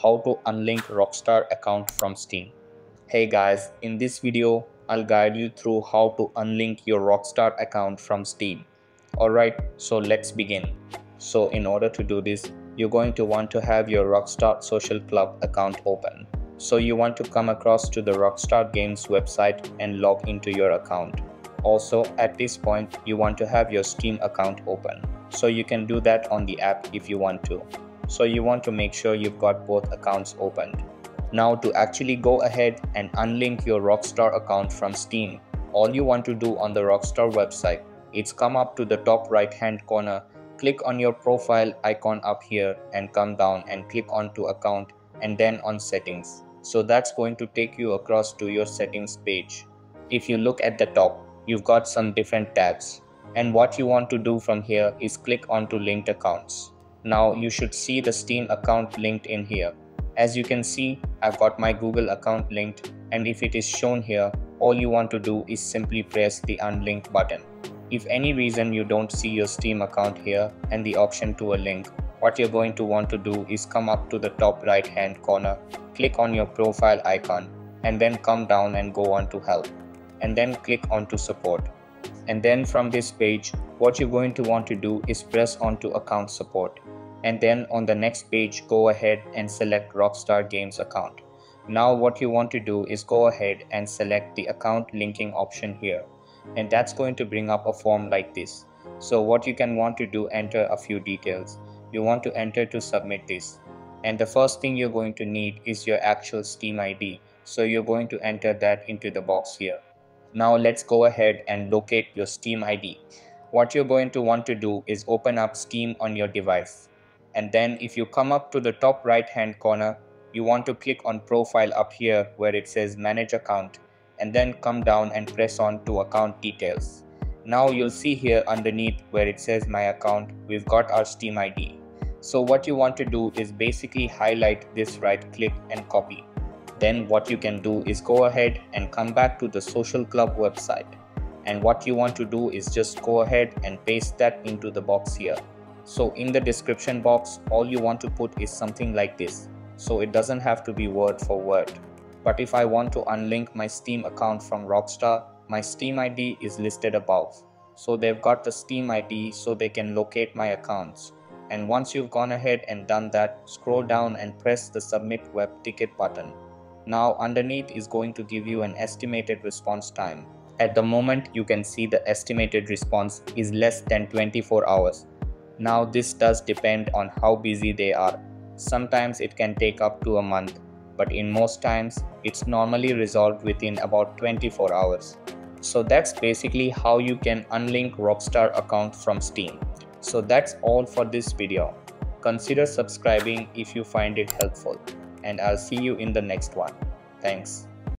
how to unlink Rockstar account from Steam. Hey guys, in this video, I'll guide you through how to unlink your Rockstar account from Steam. Alright, so let's begin. So in order to do this, you're going to want to have your Rockstar Social Club account open. So you want to come across to the Rockstar Games website and log into your account. Also, at this point, you want to have your Steam account open. So you can do that on the app if you want to. So you want to make sure you've got both accounts opened. Now to actually go ahead and unlink your Rockstar account from Steam, all you want to do on the Rockstar website is come up to the top right hand corner, click on your profile icon up here and come down and click on to account and then on settings. So that's going to take you across to your settings page. If you look at the top, you've got some different tabs, and what you want to do from here is click onto linked accounts. Now you should see the Steam account linked in here. As you can see, I've got my Google account linked, and if it is shown here, all you want to do is simply press the unlink button. If any reason you don't see your Steam account here and the option to a link, what you're going to want to do is come up to the top right hand corner, click on your profile icon, and then come down and go on to help, and then click on to support. And then from this page, what you're going to want to do is press on to account support. And then on the next page, go ahead and select Rockstar Games account. Now what you want to do is go ahead and select the account linking option here. And that's going to bring up a form like this. So what you can want to do, enter a few details. You want to enter to submit this. And the first thing you're going to need is your actual Steam ID. So you're going to enter that into the box here. Now let's go ahead and locate your Steam ID. What you're going to want to do is open up Steam on your device. And then if you come up to the top right hand corner, you want to click on profile up here where it says manage account, and then come down and press on to account details. Now you'll see here underneath where it says my account, we've got our Steam ID. So what you want to do is basically highlight this, right click and copy. Then what you can do is go ahead and come back to the social club website. And what you want to do is just go ahead and paste that into the box here. So in the description box, all you want to put is something like this. So it doesn't have to be word for word. But if I want to unlink my Steam account from Rockstar, my Steam ID is listed above. So they've got the Steam ID so they can locate my accounts. And once you've gone ahead and done that, scroll down and press the submit web ticket button. Now underneath is going to give you an estimated response time. At the moment you can see the estimated response is less than 24 hours. Now this does depend on how busy they are. Sometimes it can take up to a month, but in most times it's normally resolved within about 24 hours. So that's basically how you can unlink Rockstar account from Steam. So that's all for this video. Consider subscribing if you find it helpful, and I'll see you in the next one. Thanks.